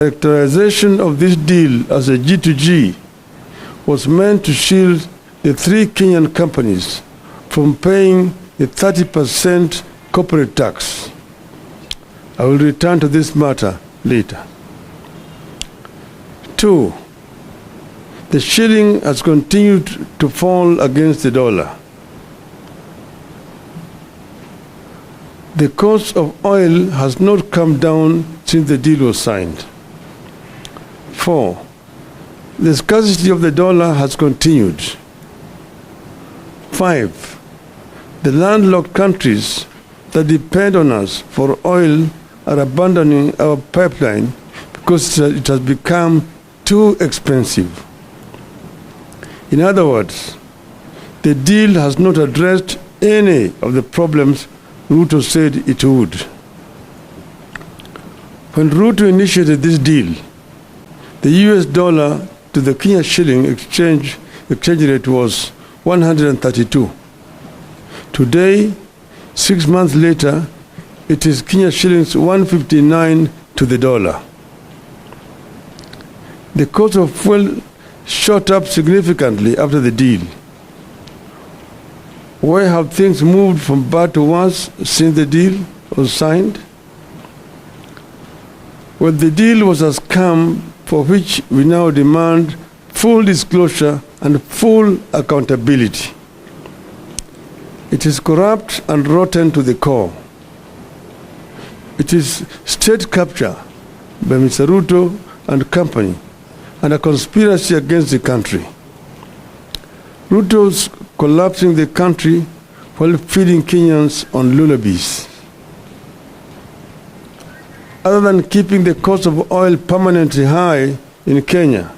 Characterization of this deal as a G2G was meant to shield the three Kenyan companies from paying the 30% corporate tax. I will return to this matter later. 2. The shilling has continued to fall against the dollar. The cost of oil has not come down since the deal was signed. 4. The scarcity of the dollar has continued. 5. The landlocked countries that depend on us for oil are abandoning our pipeline because it has become too expensive. In other words, the deal has not addressed any of the problems Ruto said it would. When Ruto initiated this deal, the US dollar to the Kenya shilling exchange rate was 132. Today, 6 months later, it is Kenya shillings 159 to the dollar. The cost of fuel shot up significantly after the deal. Where have things moved from bad to worse since the deal was signed? Well, the deal was a scam for which we now demand full disclosure and full accountability. It is corrupt and rotten to the core. It is state capture by Mr. Ruto and company and a conspiracy against the country. Ruto's collapsing the country while feeding Kenyans on lullabies. Other than keeping the cost of oil permanently high in Kenya,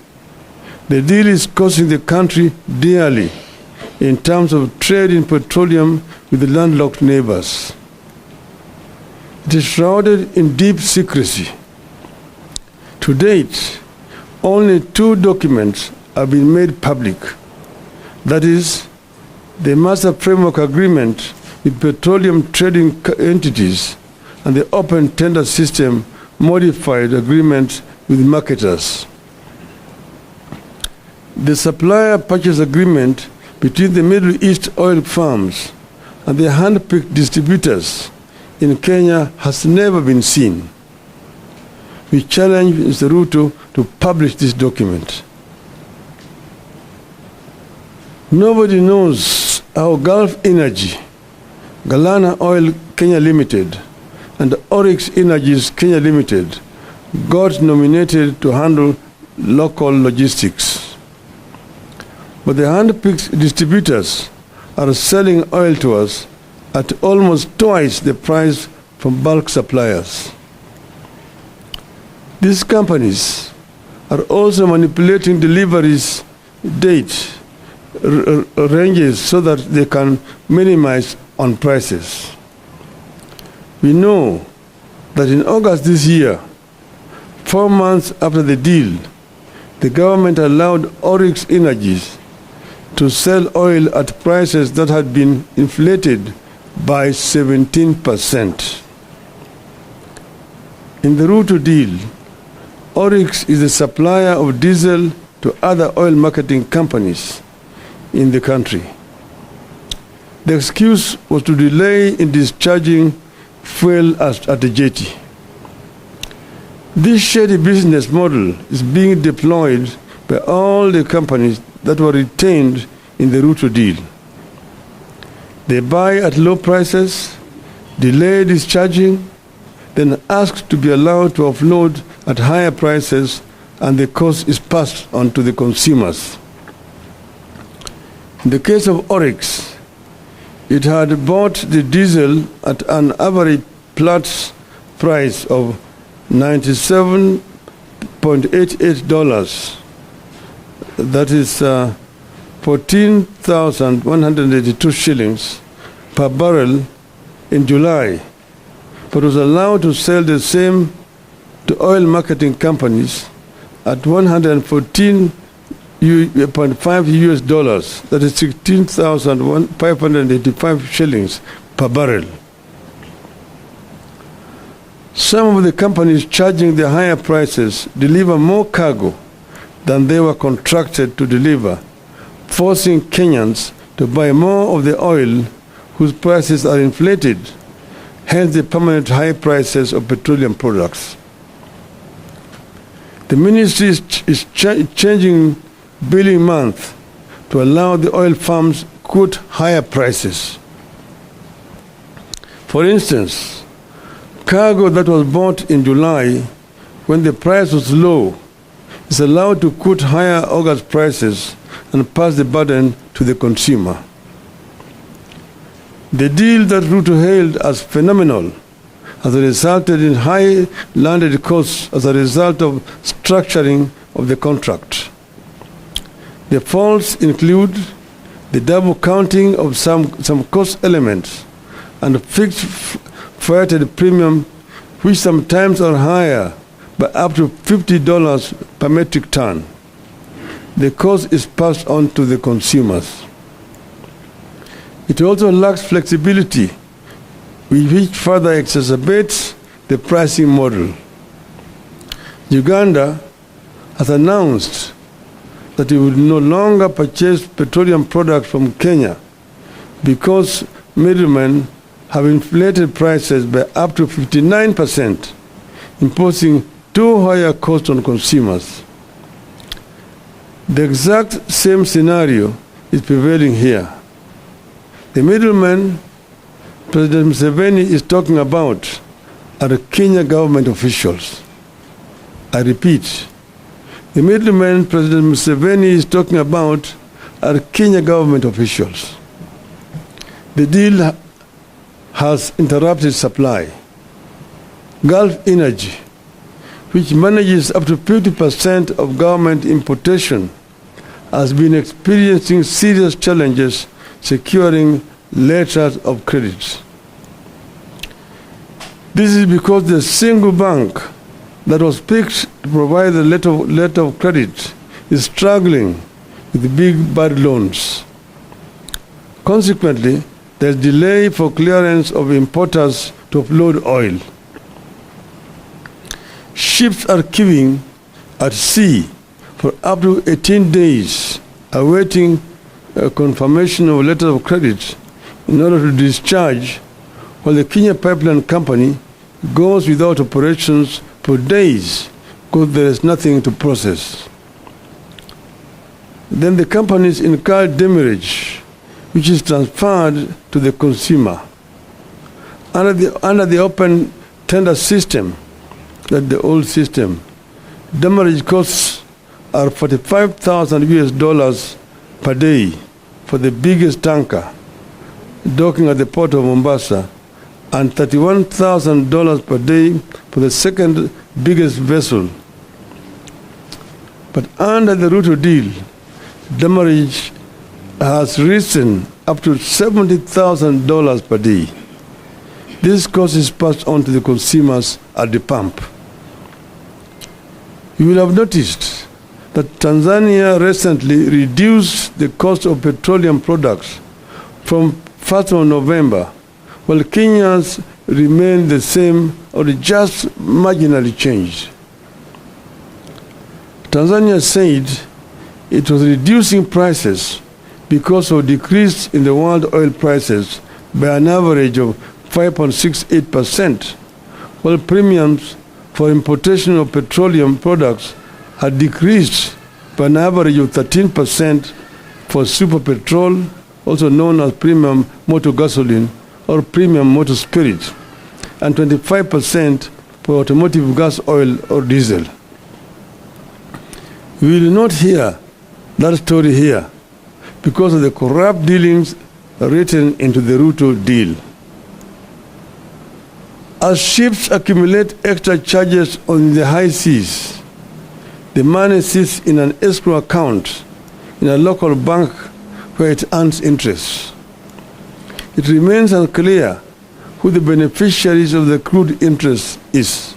the deal is costing the country dearly in terms of trade in petroleum with the landlocked neighbors. It is shrouded in deep secrecy. To date, only 2 documents have been made public. That is, the Master Framework Agreement with petroleum trading entities and the Open Tender System Modified Agreement with marketers. The Supplier Purchase Agreement between the Middle East oil firms and the hand-picked distributors in Kenya has never been seen. We challenge Mr. Ruto to publish this document. Nobody knows how Gulf Energy, Galana Oil Kenya Limited, and Oryx Energies Kenya Limited got nominated to handle local logistics. But the hand-picked distributors are selling oil to us at almost twice the price from bulk suppliers. These companies are also manipulating deliveries date ranges so that they can minimize on prices. We know that in August this year, 4 months after the deal, the government allowed Oryx Energies to sell oil at prices that had been inflated by 17%. In the Ruto deal, Oryx is a supplier of diesel to other oil marketing companies in the country. The excuse was to delay in discharging fuel at the jetty. This shady business model is being deployed by all the companies that were retained in the Ruto deal. They buy at low prices, delay discharging, then ask to be allowed to offload at higher prices, and the cost is passed on to the consumers. In the case of Oryx, it had bought the diesel at an average Platts price of $97.88. That is 14,182 shillings per barrel in July, but was allowed to sell the same to oil marketing companies at $114.5 US, that is 16,585 shillings per barrel. Some of the companies charging the higher prices deliver more cargo than they were contracted to deliver, forcing Kenyans to buy more of the oil whose prices are inflated, hence the permanent high prices of petroleum products. The ministry is changing billing month to allow the oil firms quote higher prices. For instance, cargo that was bought in July when the price was low is allowed to quote higher August prices and pass the burden to the consumer. The deal that Ruto hailed as phenomenal has resulted in high landed costs as a result of structuring of the contract. The faults include the double counting of some cost elements and fixed freighted premium, which sometimes are higher by up to $50 per metric ton. The cost is passed on to the consumers. It also lacks flexibility, which further exacerbates the pricing model. Uganda has announced that it will no longer purchase petroleum products from Kenya because middlemen have inflated prices by up to 59%, imposing too higher costs on consumers. The exact same scenario is prevailing here. The middlemen President Museveni is talking about are Kenya government officials. I repeat, the middlemen President Museveni is talking about are Kenya government officials. The deal has interrupted supply. Gulf Energy, which manages up to 50% of government importation, has been experiencing serious challenges securing letters of credit. This is because the single bank that was picked to provide the letter of credit is struggling with big bad loans. Consequently, there is delay for clearance of importers to offload oil. Ships are queuing at sea for up to 18 days, awaiting a confirmation of a letter of credit in order to discharge, while the Kenya Pipeline Company goes without operations for days because there is nothing to process. Then the companies incur demurrage, which is transferred to the consumer. Under the open tender system, that's the old system, demurrage costs are $45,000 per day for the biggest tanker docking at the port of Mombasa, and $31,000 per day for the second biggest vessel. But under the Ruto deal, demurrage has risen up to $70,000 per day. This cost is passed on to the consumers at the pump. You will have noticed that Tanzania recently reduced the cost of petroleum products from 1st of November, while Kenyans remain the same or just marginally changed. Tanzania said it was reducing prices because of decrease in the world oil prices by an average of 5.68%, while premiums for importation of petroleum products had decreased by an average of 13% for super petrol, also known as premium motor gasoline or premium motor spirit, and 25% for automotive gas oil or diesel. We will not hear that story here because of the corrupt dealings written into the Ruto deal. As ships accumulate extra charges on the high seas, the money sits in an escrow account in a local bank where it earns interest. It remains unclear who the beneficiaries of the accrued interest is.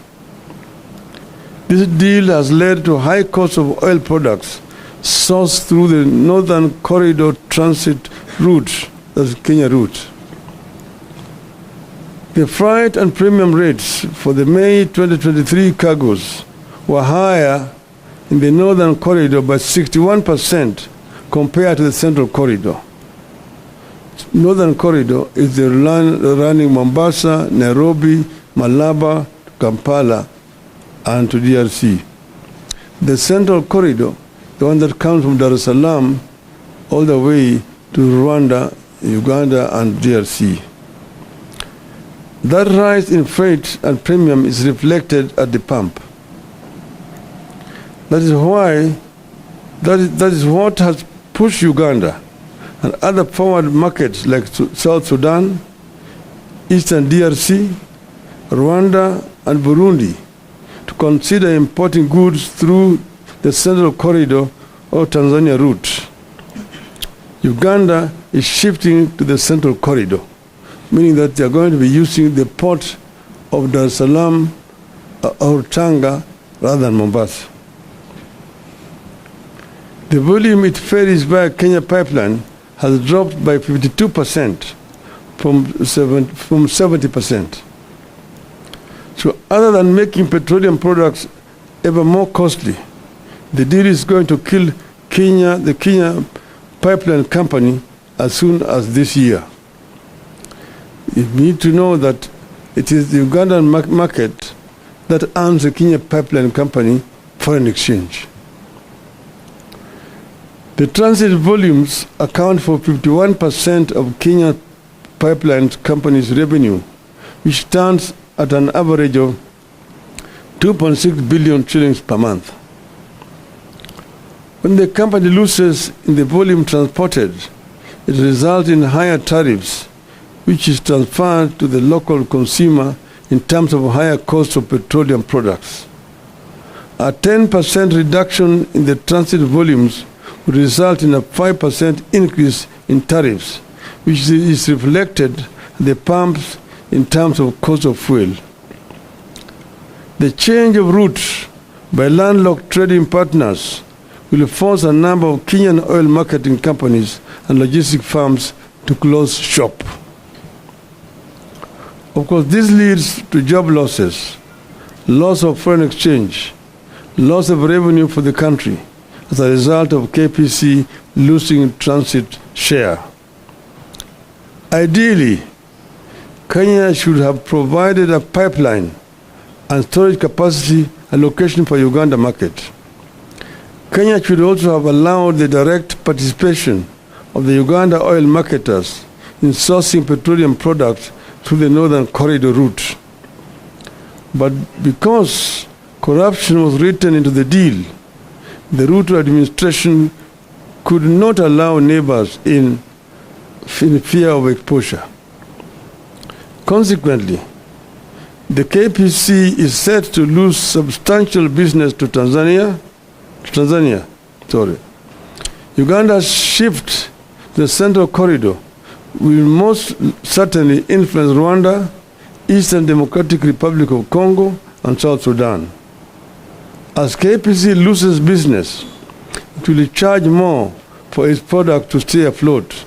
This deal has led to high cost of oil products sourced through the Northern Corridor Transit route, that's Kenya route. The freight and premium rates for the May 2023 cargoes were higher in the northern corridor by 61% compared to the central corridor. Northern corridor is the line running Mombasa, Nairobi, Malaba, Kampala, and to DRC. The central corridor, the one that comes from Dar es Salaam all the way to Rwanda, Uganda, and DRC. That rise in freight and premium is reflected at the pump. That is what has pushed Uganda and other forward markets like South Sudan, Eastern DRC, Rwanda, and Burundi to consider importing goods through the Central Corridor or Tanzania route. Uganda is shifting to the Central Corridor, meaning that they are going to be using the port of Dar es Salaam or Tanga rather than Mombasa. The volume it ferries via Kenya pipeline has dropped by 52% from 70%. So other than making petroleum products ever more costly, the deal is going to kill the Kenya pipeline company as soon as this year. You need to know that it is the Ugandan market that earns the Kenya pipeline company foreign exchange. The transit volumes account for 51% of Kenya pipeline company's revenue, which stands at an average of 2.6 billion shillings per month. When the company loses in the volume transported, it results in higher tariffs, which is transferred to the local consumer in terms of higher cost of petroleum products. A 10% reduction in the transit volumes would result in a 5% increase in tariffs, which is reflected at the pumps in terms of cost of fuel. The change of route by landlocked trading partners will force a number of Kenyan oil marketing companies and logistic firms to close shop. Of course, this leads to job losses, loss of foreign exchange, loss of revenue for the country as a result of KPC losing transit share. Ideally, Kenya should have provided a pipeline and storage capacity allocation for Uganda market. Kenya should also have allowed the direct participation of the Uganda oil marketers in sourcing petroleum products through the northern corridor route. But because corruption was written into the deal, the Ruto administration could not allow neighbors in fear of exposure. Consequently, the KPC is set to lose substantial business to Tanzania. Uganda's shift to the Central Corridor will most certainly influence Rwanda, Eastern Democratic Republic of Congo, and South Sudan. As KPC loses business, it will charge more for its product to stay afloat,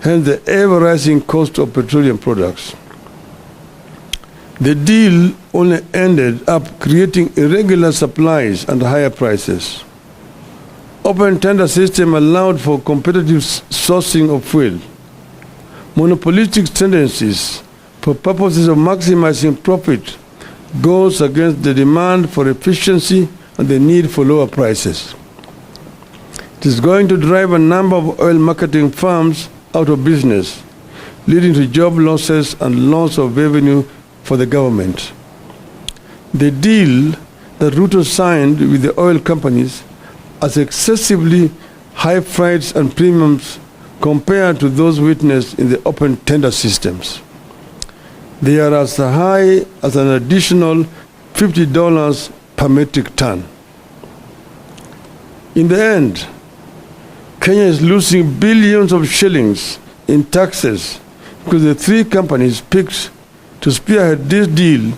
hence the ever-rising cost of petroleum products. The deal only ended up creating irregular supplies and higher prices. Open tender system allowed for competitive sourcing of fuel. Monopolistic tendencies for purposes of maximizing profit goes against the demand for efficiency and the need for lower prices. It is going to drive a number of oil marketing firms out of business, leading to job losses and loss of revenue for the government. The deal that Ruto signed with the oil companies has excessively high freights and premiums compared to those witnessed in the open tender systems. They are as high as an additional $50 per metric ton. In the end, Kenya is losing billions of shillings in taxes because the three companies picked to spearhead this deal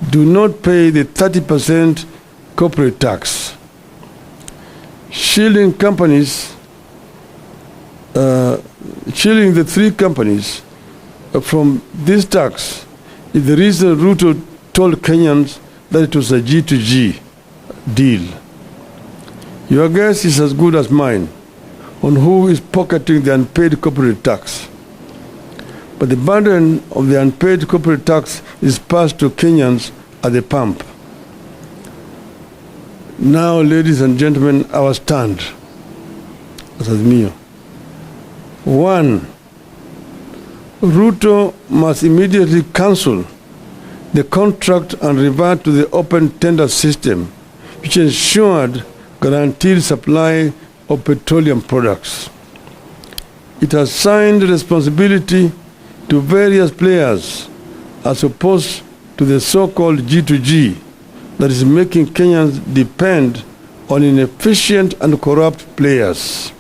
do not pay the 30% corporate tax. Shielding the three companies from this tax is the reason Ruto told Kenyans that it was a G2G deal. Your guess is as good as mine on who is pocketing the unpaid corporate tax. But the burden of the unpaid corporate tax is passed to Kenyans at the pump. Now, ladies and gentlemen, our stand as Azimio. 1. Ruto must immediately cancel the contract and revert to the open tender system, which ensured guaranteed supply of petroleum products. It has assigned responsibility to various players as opposed to the so-called G2G that is making Kenyans depend on inefficient and corrupt players.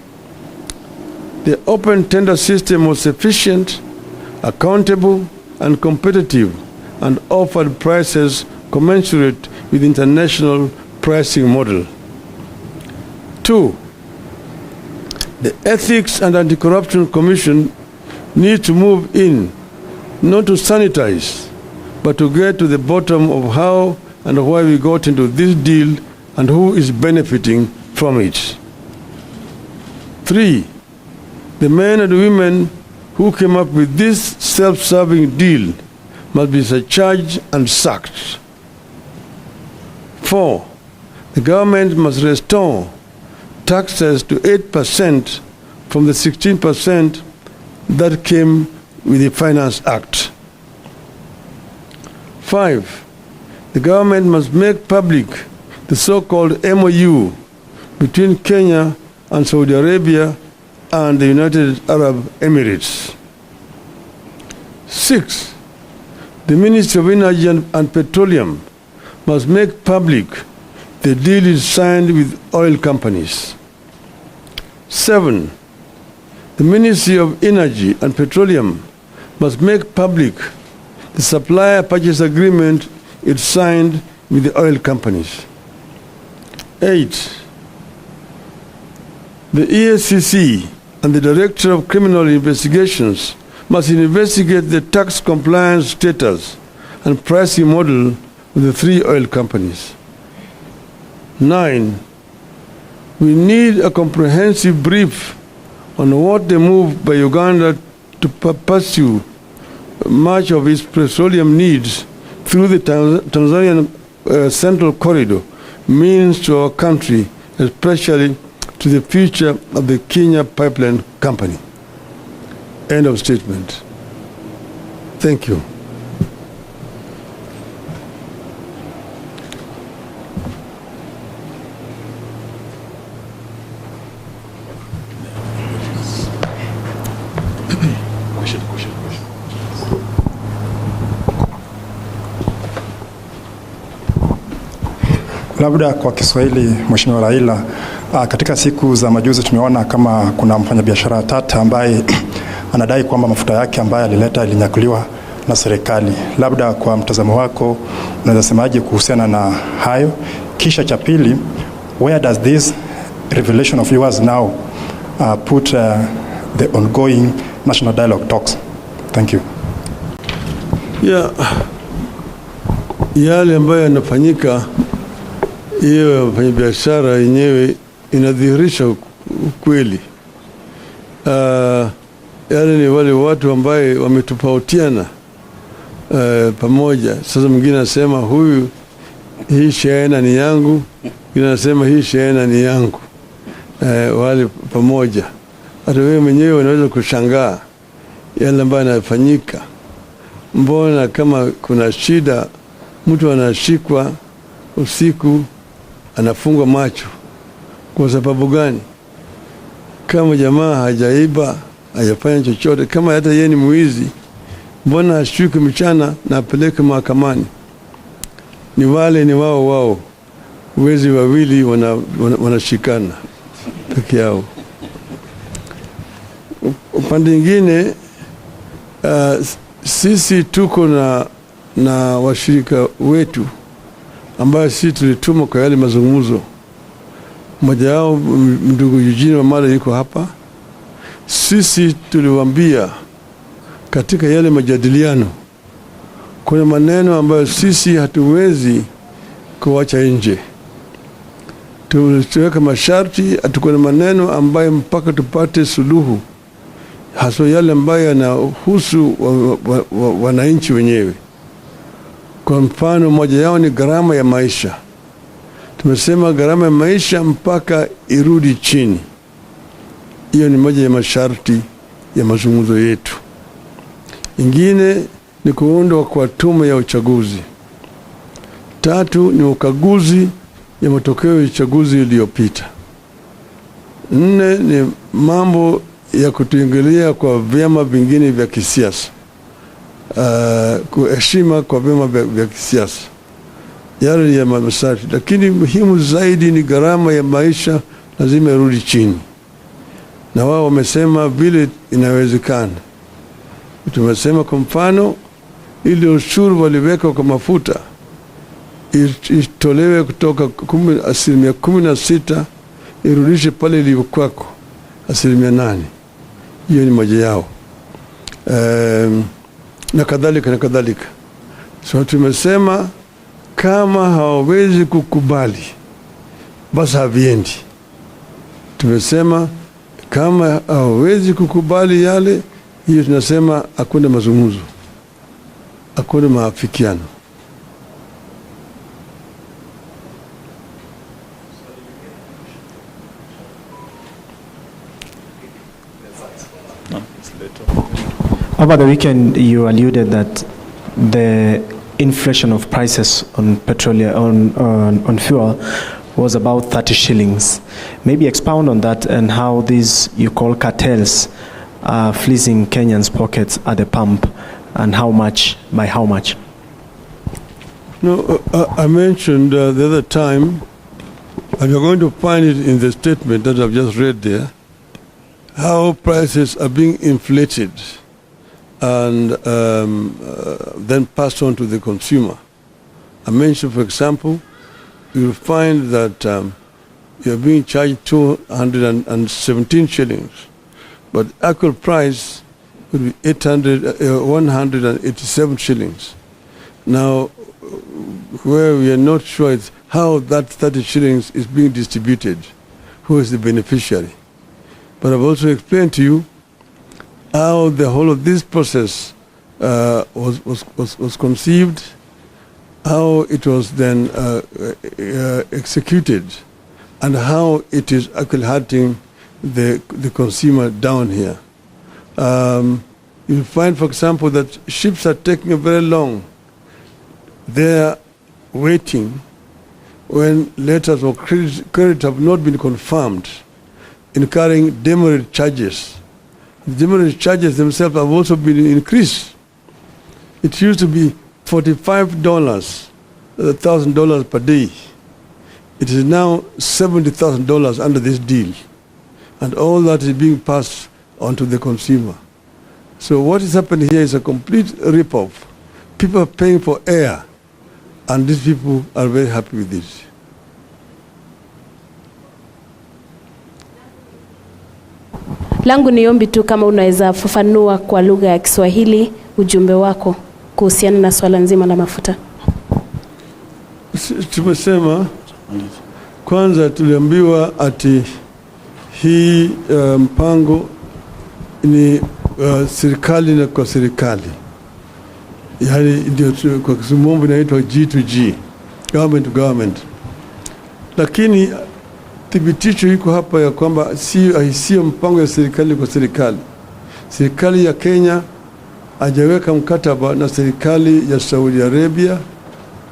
The open tender system was efficient, accountable, and competitive, and offered prices commensurate with international pricing model. 2. The Ethics and Anti-Corruption Commission needs to move in, not to sanitize, but to get to the bottom of how and why we got into this deal and who is benefiting from it. 3. The men and women who came up with this self-serving deal must be surcharged and sacked. 4. The government must restore taxes to 8% from the 16% that came with the Finance Act. 5. The government must make public the so-called MOU between Kenya and Saudi Arabia and the United Arab Emirates. 6. The Ministry of Energy and Petroleum must make public the deal is signed with oil companies. 7. The Ministry of Energy and Petroleum must make public the supplier purchase agreement it signed with the oil companies. 8. The EACC and the Director of Criminal Investigations must investigate the tax compliance status and pricing model of the 3 oil companies. 9. We need a comprehensive brief on what the move by Uganda to pursue much of its petroleum needs through the Tanzanian Central Corridor means to our country, especially to the future of the Kenya Pipeline Company. End of statement. Thank you. Labda kwa Kiswahili, Mheshimiwa Raila, katika siku za majuzi tumeona kama kuna mfanyabiashara tata ambaye anadai kwamba mafuta yake ambaye alileta ilinyakuliwa na serikali. Labda kwa mtazamo wako unaweza semaje kuhusiana na hayo? Kisha cha pili, where does this revelation of yours now put the ongoing national dialogue talks? Thank you. Yeah. Yale ambayo yanafanyika, hiyo mfanyabiashara yenyewe inadhihirisha ukweli. Yale ni wale watu ambaye wametofautiana pamoja. Sasa mwingine anasema huyu hii shehena ni yangu, mwingine anasema hii shehena ni yangu. Wale pamoja. Hata wewe mwenyewe unaweza kushangaa yale ambayo yanafanyika. Mbona kama kuna shida mtu anashikwa usiku anafungwa macho? Kwa sababu gani? Kama jamaa hajaiba, hajafanya chochote, kama hata yeye ni mwizi, mbona ashikwe mchana na apeleke mahakamani? Ni wale ni wao wezi wawili wanashikana peke yao. Upande mwingine sisi tuko na washirika wetu ambao sisi tulituma kwa yale mazungumzo. Mmoja wao ndugu Eugene Wamala yuko hapa. Sisi tuliwaambia katika yale majadiliano kuna maneno ambayo sisi hatuwezi kuacha nje. Tuweka masharti, atukuna maneno ambayo mpaka tupate suluhu, hasa yale ambayo yanahusu wananchi wenyewe. Kwa mfano moja yao ni gharama ya maisha. Tumesema gharama ya maisha mpaka irudi chini. Hiyo ni moja ya masharti ya mazungumzo yetu. Ingine ni kuundwa kwa tume ya uchaguzi. 3 ni ukaguzi ya matokeo ya uchaguzi iliyopita. 4 ni mambo ya kutuingilia kwa vyama vingine vya kisiasa. Kuheshima kwa vyama vya kisiasa. Yale ya masharti. Lakini muhimu zaidi ni gharama ya maisha lazima irudi chini. Na wao wamesema vile inawezekana. Tumesema kwa mfano ile ushuru waliweka kwa mafuta itolewe kutoka 16% irudishe pale ilipokuwa 8%. Hiyo ni moja yao. Na kadhalika na kadhalika. So tumesema kama hawawezi kukubali basi haviendi. Tumesema kama hawawezi kukubali yale, hiyo tunasema hakuna mazungumzo, hakuna maafikiano. Over the weekend, you alluded that the inflation of prices on petroleum, on fuel, was about 30 shillings. Maybe expound on that and how these you call cartels are fleecing Kenyans' pockets at the pump, and how much, by how much? No, I mentioned the other time, and you're going to find it in the statement that I've just read there, how prices are being inflated and then passed on to the consumer. I mentioned, for example, you'll find that you're being charged 217 shillings, but actual price would be 187 shillings. Now, where we are not sure is how that 30 shillings is being distributed, who is the beneficiary. But I've also explained to you how the whole of this process was conceived, how it was then executed, and how it is actually hurting the consumer down here. You'll find, for example, that ships are taking very long. They're waiting when letters of credit have not been confirmed, incurring demurrage charges. The demurrage charges themselves have also been increased. It used to be $45, $1,000 per day. It is now $70,000 under this deal. And all that is being passed on to the consumer. So what is happening here is a complete rip-off. People are paying for air, and these people are very happy with this. Langu ni ombi tu kama unaweza fafanua kwa lugha ya Kiswahili ujumbe wako kuhusiana na swala nzima la mafuta. Tumesema kwanza tuliambiwa ati hii mpango ni serikali na kwa serikali. Yaani ndio kwa kimombo inaitwa G2G, government to government. Lakini thibitisho iko hapa ya kwamba sio mpango ya serikali kwa serikali. Serikali ya Kenya hajaweka mkataba na serikali ya Saudi Arabia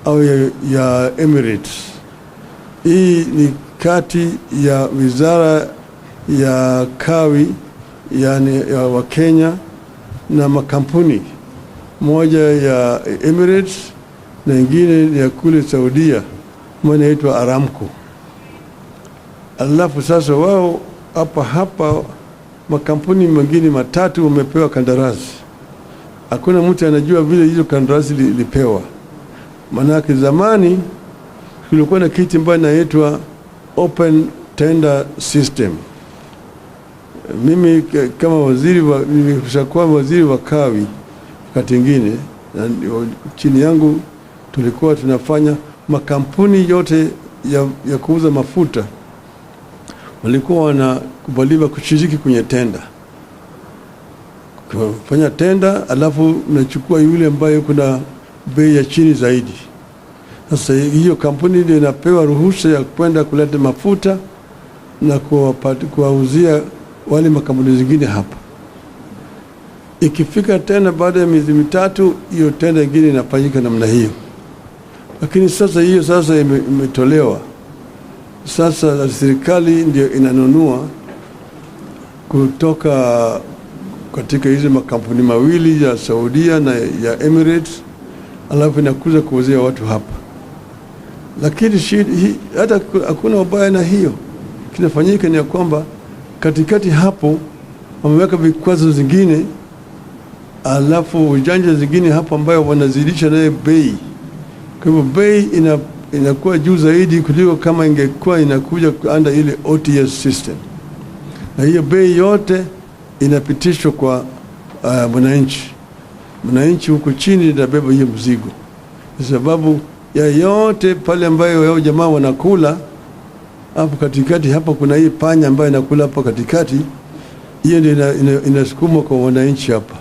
au ya Emirates. Hii ni kati ya wizara ya kawi, yani ya wa Kenya, na makampuni moja ya Emirates na ingine ya kule Saudia moja inaitwa Aramco. Alafu sasa wao hapa makampuni mengine matatu wamepewa kandarasi. Hakuna mtu anajua vile hizo kandarasi lipewa. Manake zamani kulikuwa na kitu ambacho inaitwa open tender system. Mimi kama nimeshakuwa waziri wa kawi wakati mwingine, na chini yangu tulikuwa tunafanya makampuni yote ya kuuza mafuta walikuwa wanakubaliwa kushiriki kwenye tenda. Kufanya tenda, alafu unachukua yule ambaye kuna bei ya chini zaidi. Sasa hiyo kampuni ndio inapewa ruhusa ya kwenda kuleta mafuta na kuwauzia wale makampuni zingine hapa. Ikifika tena baada ya miezi mitatu, hiyo tenda nyingine inafanyika namna hiyo. Lakini sasa hiyo imetolewa. Sasa serikali ndio inanunua kutoka katika hizo makampuni mawili ya Saudia na ya Emirates, alafu inakuja kuuzia watu hapa. Lakini hata hakuna ubaya na hiyo. Kinafanyika ni kwamba katikati hapo wameweka vikwazo zingine, alafu ujanja zingine hapo ambayo wanazidisha naye bei. Kwa hivyo bei inakuwa juu zaidi kuliko kama ingekuwa inakuja under ile OTS system. Na hiyo bei yote inapitishwa kwa mwananchi. Mwananchi huko chini inabeba hiyo mzigo. Kwa sababu ya yote pale ambayo wao jamaa wanakula hapo katikati, hapa kuna hii panya ambayo inakula hapo katikati, hiyo ndio inasukumwa kwa wananchi hapa.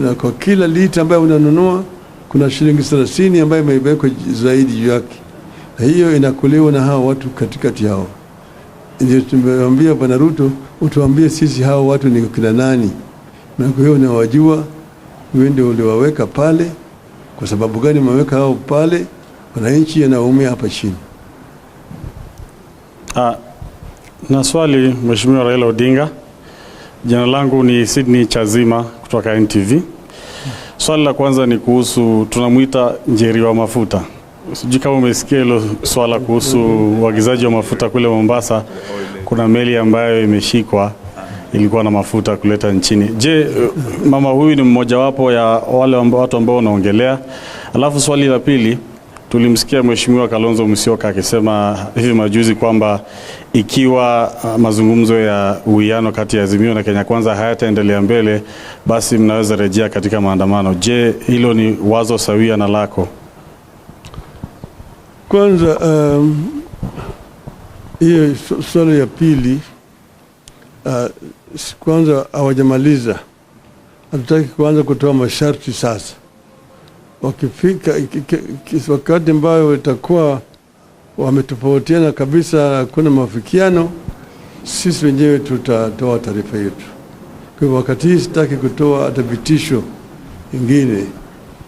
Na kwa kila lita ambayo unanunua kuna shilingi 30 ambayo imewekwa zaidi juu yake. Na hiyo inakuliwa na hao watu katikati yao. Ndio tumemwambia Bwana Ruto, utuambie sisi hao watu ni kina nani? Na kwa hiyo unawajua, wewe ndio uliwaweka pale. Kwa sababu gani umeweka hao pale? Wananchi wanaumia hapa chini. Na swali Mheshimiwa Raila Odinga. Jina langu ni Sydney Chazima kutoka NTV. Swali la kwanza ni kuhusu tunamuita njeri wa mafuta. Sijui kama umesikia hilo swala kuhusu uagizaji wa mafuta kule Mombasa. Kuna meli ambayo imeshikwa ilikuwa na mafuta kuleta nchini. Je, mama huyu ni mmoja wapo ya wale watu ambao wanaongelea? Alafu swali la pili, tulimsikia Mheshimiwa Kalonzo Musyoka akisema hivi majuzi kwamba ikiwa mazungumzo ya uwiano kati ya Azimio na Kenya Kwanza hayataendelea mbele, basi mnaweza rejea katika maandamano. Je, hilo ni wazo sawia na lako? Kwanza hiyo swali ya pili, kwanza hawajamaliza. Hatutaki kuanza kutoa masharti sasa. Wakifika wakati ambayo itakuwa wametofautiana kabisa, kuna mafikiano, sisi wenyewe tutatoa taarifa yetu. Kwa hivyo wakati hii sitaki kutoa hata vitisho ingine.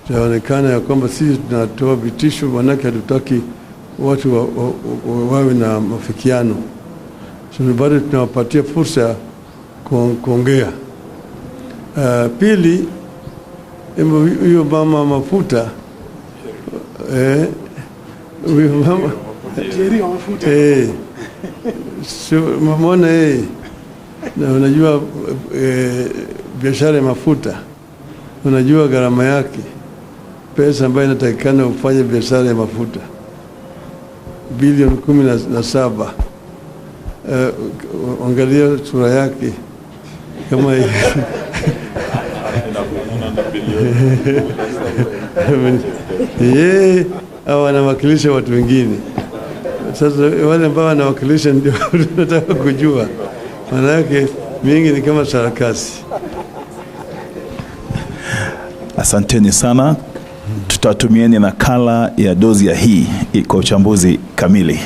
Itaonekana ya kwamba sisi tunatoa vitisho, manake hatutaki watu wawe na mafikiano. So bado tunawapatia fursa kuongea. Pili, huyo mama mafuta, huyo mama so mamona na unajua biashara ya mafuta, unajua gharama yake, pesa ambayo inatakikana ufanye biashara ya mafuta bilioni 17. Angalia sura yake kama au anawakilisha watu wengine. Sasa wale ambao wanawakilisha ndio tunataka kujua, maana yake mingi ni kama sarakasi. Asanteni sana. Tutatumieni nakala ya dozi ya hii kwa uchambuzi kamili.